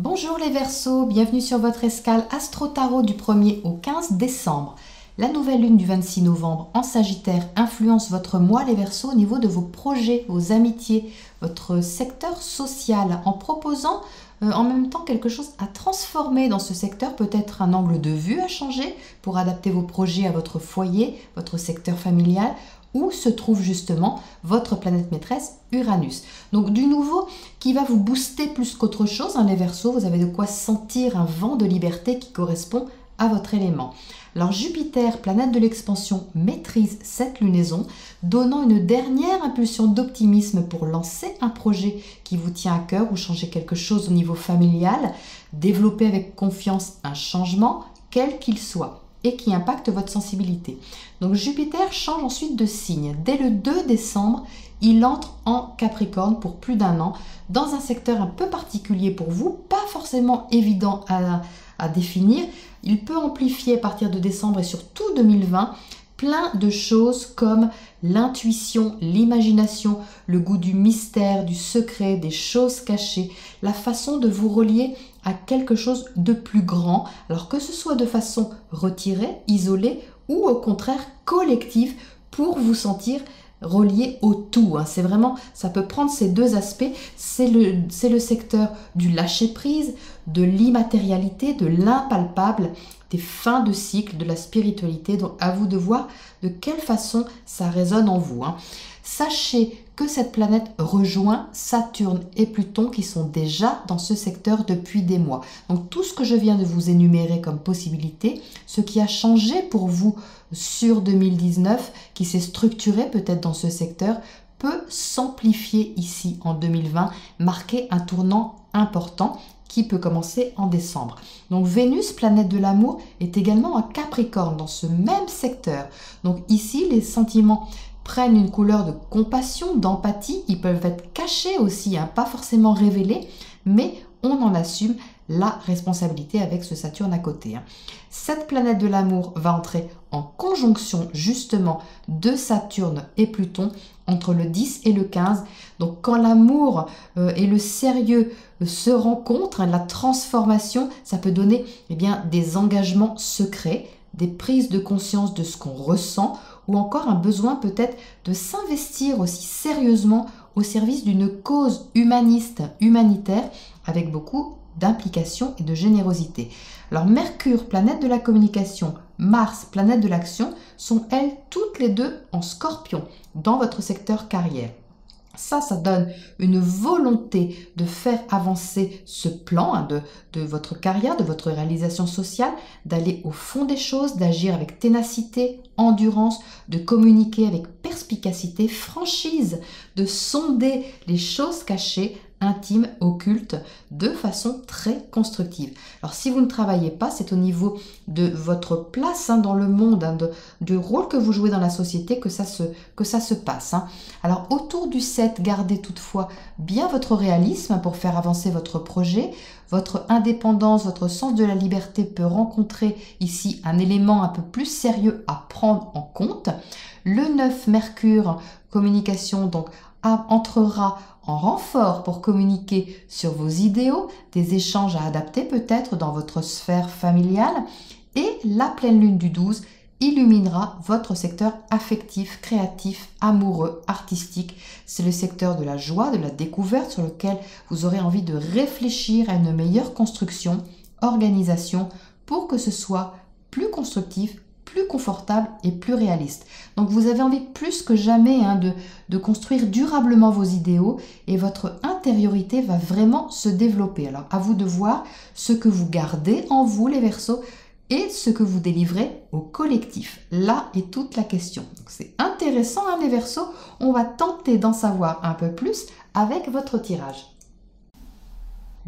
Bonjour les Verseaux, bienvenue sur votre escale Astro Tarot du 1er au 15 décembre. La nouvelle lune du 26 novembre en Sagittaire influence votre mois les Verseaux au niveau de vos projets, vos amitiés, votre secteur social en proposant en même temps quelque chose à transformer dans ce secteur, peut-être un angle de vue à changer pour adapter vos projets à votre foyer, votre secteur familial, où se trouve justement votre planète maîtresse Uranus. Donc du nouveau qui va vous booster plus qu'autre chose, les Verseaux, vous avez de quoi sentir un vent de liberté qui correspond à votre élément. Alors Jupiter, planète de l'expansion, maîtrise cette lunaison, donnant une dernière impulsion d'optimisme pour lancer un projet qui vous tient à cœur ou changer quelque chose au niveau familial, développer avec confiance un changement, quel qu'il soit, et qui impacte votre sensibilité. Donc Jupiter change ensuite de signe. Dès le 2 décembre, il entre en Capricorne pour plus d'un an, dans un secteur un peu particulier pour vous, pas forcément évident à définir. Il peut amplifier à partir de décembre et surtout 2020 plein de choses comme l'intuition, l'imagination, le goût du mystère, du secret, des choses cachées, la façon de vous relier à quelque chose de plus grand, alors que ce soit de façon retirée, isolée ou au contraire collective pour vous sentir relié au tout. C'est vraiment, ça peut prendre ces deux aspects. C'est le secteur du lâcher-prise, de l'immatérialité, de l'impalpable, des fins de cycle, de la spiritualité. Donc à vous de voir de quelle façon ça résonne en vous. Sachez que cette planète rejoint Saturne et Pluton qui sont déjà dans ce secteur depuis des mois. Donc tout ce que je viens de vous énumérer comme possibilité, ce qui a changé pour vous sur 2019, qui s'est structuré peut-être dans ce secteur, peut s'amplifier ici en 2020, marquer un tournant important qui peut commencer en décembre. Donc Vénus, planète de l'amour, est également en Capricorne dans ce même secteur. Donc ici, les sentiments prennent une couleur de compassion, d'empathie. Ils peuvent être cachés aussi, pas forcément révélés, mais on en assume la responsabilité avec ce Saturne à côté. Cette planète de l'amour va entrer en conjonction justement de Saturne et Pluton entre le 10 et le 15. Donc quand l'amour et le sérieux se rencontrent, la transformation, ça peut donner des engagements secrets, des prises de conscience de ce qu'on ressent, ou encore un besoin peut-être de s'investir aussi sérieusement au service d'une cause humaniste, humanitaire, avec beaucoup d'implication et de générosité. Alors Mercure, planète de la communication, Mars, planète de l'action, sont elles toutes les deux en Scorpion, dans votre secteur carrière. Ça donne une volonté de faire avancer ce plan de votre carrière, de votre réalisation sociale, d'aller au fond des choses, d'agir avec ténacité, endurance, de communiquer avec perspicacité, franchise, de sonder les choses cachées, intimes, occultes, de façon très constructive. Alors si vous ne travaillez pas, c'est au niveau de votre place dans le monde, du rôle que vous jouez dans la société que ça se passe. Alors autour du 7, gardez toutefois bien votre réalisme pour faire avancer votre projet. Votre indépendance, votre sens de la liberté peut rencontrer ici un élément un peu plus sérieux à prendre en compte. Le 9, Mercure, communication, donc entrera en renfort pour communiquer sur vos idéaux, des échanges à adapter peut-être dans votre sphère familiale, et la pleine lune du 12 illuminera votre secteur affectif, créatif, amoureux, artistique. C'est le secteur de la joie, de la découverte sur lequel vous aurez envie de réfléchir à une meilleure construction, organisation, pour que ce soit plus constructif, plus confortable et plus réaliste. Donc vous avez envie plus que jamais de construire durablement vos idéaux et votre intériorité va vraiment se développer. Alors à vous de voir ce que vous gardez en vous les Verseaux et ce que vous délivrez au collectif. Là est toute la question. C'est intéressant les Verseaux, on va tenter d'en savoir un peu plus avec votre tirage.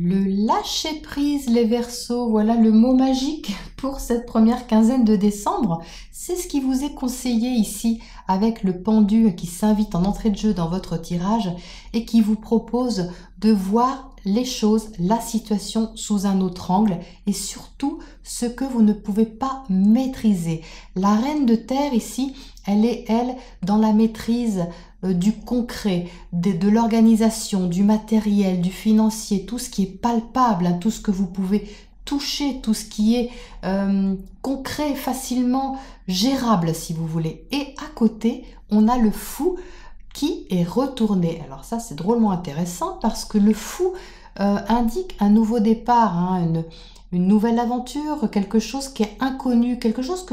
Le lâcher-prise, les Verseaux, voilà le mot magique pour cette première quinzaine de décembre. C'est ce qui vous est conseillé ici avec le pendu qui s'invite en entrée de jeu dans votre tirage et qui vous propose de voir les choses, la situation sous un autre angle et surtout ce que vous ne pouvez pas maîtriser. La reine de terre ici, elle est, elle, dans la maîtrise du concret, de l'organisation, du matériel, du financier, tout ce qui est palpable, hein, tout ce que vous pouvez toucher, tout ce qui est concret, facilement gérable si vous voulez. Et à côté, on a le fou qui est retourné. Alors ça, c'est drôlement intéressant parce que le fou indique un nouveau départ, hein, une nouvelle aventure, quelque chose qui est inconnu, quelque chose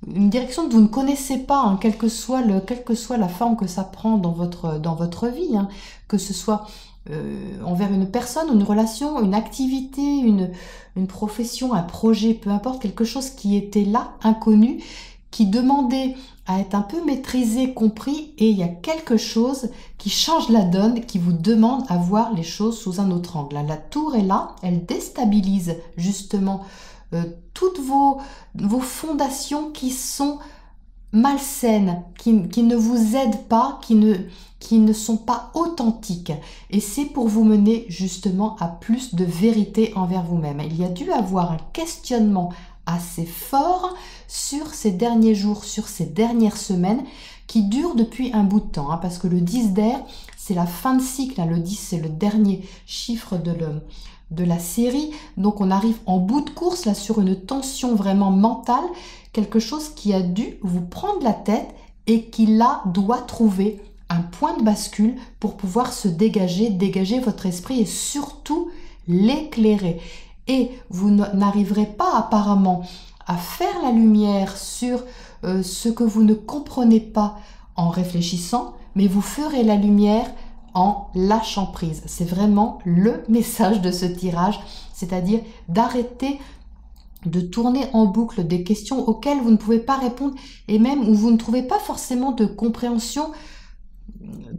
une direction que vous ne connaissez pas, hein, quelle que soit la forme que ça prend dans votre vie, hein, que ce soit envers une personne, une relation, une activité, une profession, un projet, peu importe, quelque chose qui était là, inconnu, qui demandait à être un peu maîtrisé, compris, et il y a quelque chose qui change la donne, qui vous demande à voir les choses sous un autre angle. La tour est là, elle déstabilise justement toutes vos fondations qui sont malsaines, qui ne vous aident pas, qui ne sont pas authentiques. Et c'est pour vous mener justement à plus de vérité envers vous-même. Il y a dû avoir un questionnement assez fort sur ces derniers jours, sur ces dernières semaines, qui dure depuis un bout de temps, hein, parce que le 10 d'air, c'est la fin de cycle, hein, le 10 c'est le dernier chiffre de la série, donc on arrive en bout de course là sur une tension vraiment mentale, quelque chose qui a dû vous prendre la tête et qui là doit trouver un point de bascule pour pouvoir se dégager votre esprit et surtout l'éclairer. Et vous n'arriverez pas apparemment à faire la lumière sur ce que vous ne comprenez pas en réfléchissant, mais vous ferez la lumière en lâchant prise. C'est vraiment le message de ce tirage, c'est-à-dire d'arrêter de tourner en boucle des questions auxquelles vous ne pouvez pas répondre et même où vous ne trouvez pas forcément de compréhension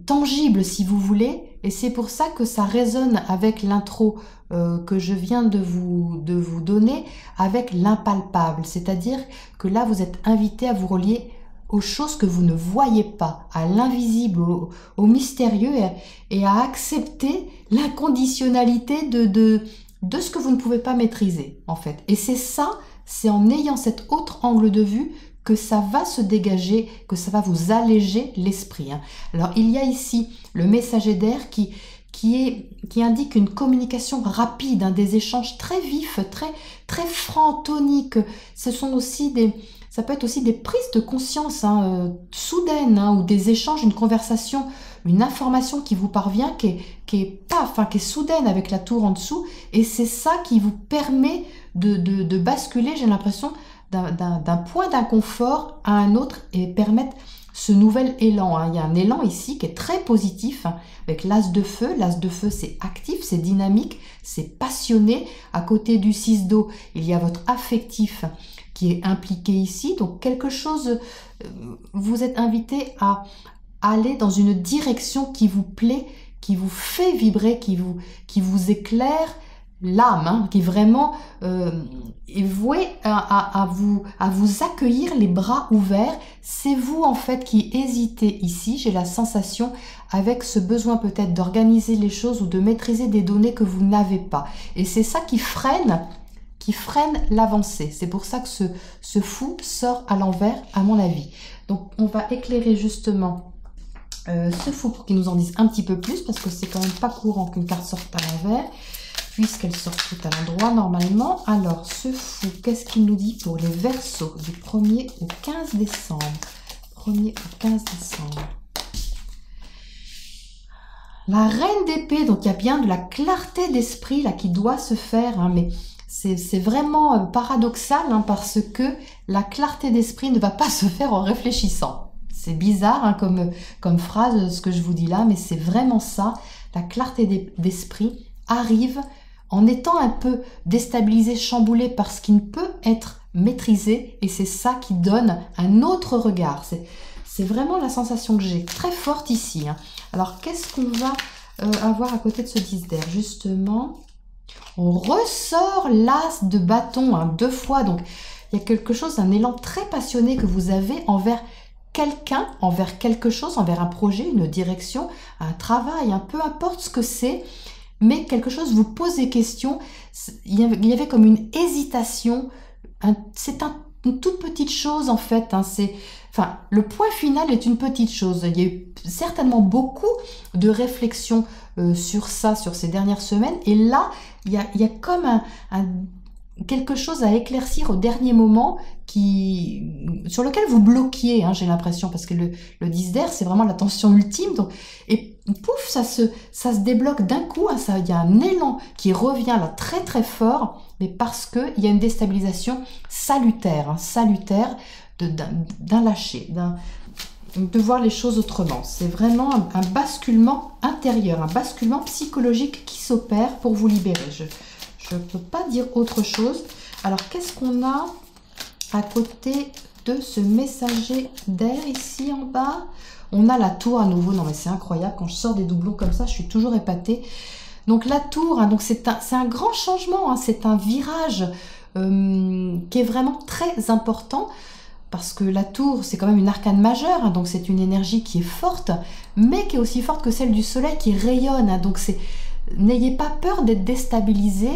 tangible si vous voulez, et c'est pour ça que ça résonne avec l'intro que je viens de vous donner, avec l'impalpable, c'est-à-dire que là vous êtes invité à vous relier aux choses que vous ne voyez pas, à l'invisible, au mystérieux et à accepter l'inconditionnalité de ce que vous ne pouvez pas maîtriser en fait. Et c'est en ayant cet autre angle de vue que ça va se dégager, que ça va vous alléger l'esprit. Hein. Alors il y a ici le messager d'air qui indique une communication rapide, hein, des échanges très vifs, très francs, toniques. Ça peut être aussi des prises de conscience soudaines, hein, ou des échanges, une conversation, une information qui vous parvient, qui est soudaine avec la tour en dessous, et c'est ça qui vous permet de basculer, j'ai l'impression, d'un point d'inconfort à un autre et permettre ce nouvel élan. Hein. Il y a un élan ici qui est très positif, hein, avec l'as de feu. L'as de feu, c'est actif, c'est dynamique, c'est passionné. À côté du 6 d'eau, il y a votre affectif qui est impliqué ici. Donc quelque chose, vous êtes invité à aller dans une direction qui vous plaît, qui vous fait vibrer, qui vous éclaire l'âme, hein, qui vraiment est vouée à vous accueillir les bras ouverts. C'est vous en fait qui hésitez ici, j'ai la sensation, avec ce besoin peut-être d'organiser les choses ou de maîtriser des données que vous n'avez pas. Et c'est ça qui freine l'avancée. C'est pour ça que ce fou sort à l'envers, à mon avis. Donc on va éclairer justement ce fou pour qu'il nous en dise un petit peu plus, parce que c'est quand même pas courant qu'une carte sorte à l'envers, puisqu'elle sort tout à l'endroit normalement. Alors, ce fou, qu'est-ce qu'il nous dit pour les Verseaux du 1er au 15 décembre 1er au 15 décembre. La reine d'épée, donc il y a bien de la clarté d'esprit là qui doit se faire, hein, mais c'est vraiment paradoxal, hein, parce que la clarté d'esprit ne va pas se faire en réfléchissant. C'est bizarre, hein, comme phrase ce que je vous dis là, mais c'est vraiment ça. La clarté d'esprit arrive en étant un peu déstabilisé, chamboulé par ce qui ne peut être maîtrisé, et c'est ça qui donne un autre regard. C'est vraiment la sensation que j'ai, très forte ici. Hein. Alors, qu'est-ce qu'on va avoir à côté de ce 10 d'air? Justement, on ressort l'as de bâton, hein, 2 fois. Donc, il y a quelque chose, un élan très passionné que vous avez envers quelqu'un, envers quelque chose, envers un projet, une direction, un travail, peu importe ce que c'est. mais quelque chose vous pose des questions. Il y avait comme une hésitation. C'est une toute petite chose en fait. Enfin, le point final est une petite chose. Il y a eu certainement beaucoup de réflexions sur ça, sur ces dernières semaines. Et là, il y a comme quelque chose à éclaircir au dernier moment sur lequel vous bloquiez, hein, j'ai l'impression, parce que le 10 d'air, c'est vraiment la tension ultime. Donc, et pouf, ça se débloque d'un coup. Hein, il y a un élan qui revient là très très fort, mais parce qu'il y a une déstabilisation salutaire, salutaire d'un lâcher, de voir les choses autrement. C'est vraiment un basculement intérieur, un basculement psychologique qui s'opère pour vous libérer. Je ne peux pas dire autre chose. Alors, qu'est-ce qu'on a à côté de ce messager d'air ici en bas? On a la tour à nouveau. Non, mais c'est incroyable. Quand je sors des doublons comme ça, je suis toujours épatée. Donc, la tour, hein, donc c'est un grand changement. Hein, c'est un virage qui est vraiment très important. Parce que la tour, c'est quand même une arcane majeure. Hein, donc, c'est une énergie qui est forte, mais qui est aussi forte que celle du soleil qui rayonne. Hein, donc, n'ayez pas peur d'être déstabilisé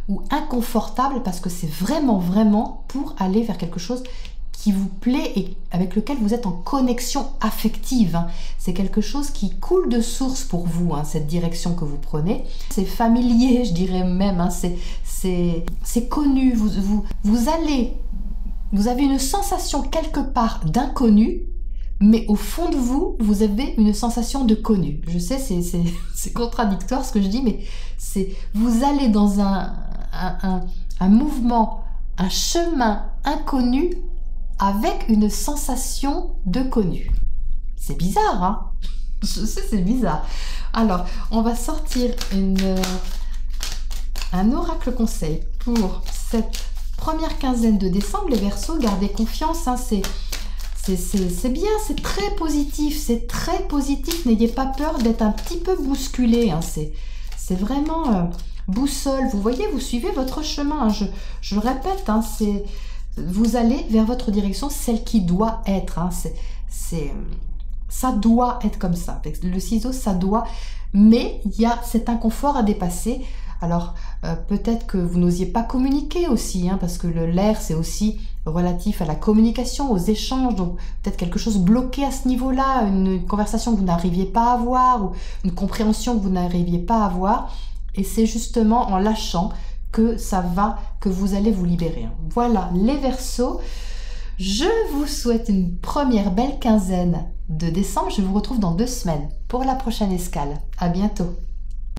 ou inconfortable, parce que c'est vraiment, vraiment pour aller vers quelque chose qui vous plaît et avec lequel vous êtes en connexion affective. Hein. C'est quelque chose qui coule de source pour vous, hein, cette direction que vous prenez. C'est familier, je dirais même. Hein. C'est connu. Vous avez une sensation quelque part d'inconnu, mais au fond de vous, vous avez une sensation de connu. Je sais, c'est contradictoire ce que je dis, mais vous allez dans un mouvement, un chemin inconnu avec une sensation de connu. C'est bizarre, hein? Je sais, c'est bizarre. Alors, on va sortir un oracle conseil pour cette première quinzaine de décembre. Les Verseaux, gardez confiance, hein, c'est bien, c'est très positif, n'ayez pas peur d'être un petit peu bousculé, hein, c'est vraiment boussole, vous voyez, vous suivez votre chemin, hein, je le répète, hein, vous allez vers votre direction, celle qui doit être, hein, ça doit être comme ça, le ciseau, ça doit, mais il y a cet inconfort à dépasser. Alors, peut-être que vous n'osiez pas communiquer aussi, hein, parce que l'air, c'est aussi relatif à la communication, aux échanges, donc peut-être quelque chose bloqué à ce niveau-là, une conversation que vous n'arriviez pas à avoir, ou une compréhension que vous n'arriviez pas à avoir, et c'est justement en lâchant que que vous allez vous libérer. Hein. Voilà, les Verseaux, je vous souhaite une première belle quinzaine de décembre, je vous retrouve dans 2 semaines pour la prochaine escale. À bientôt.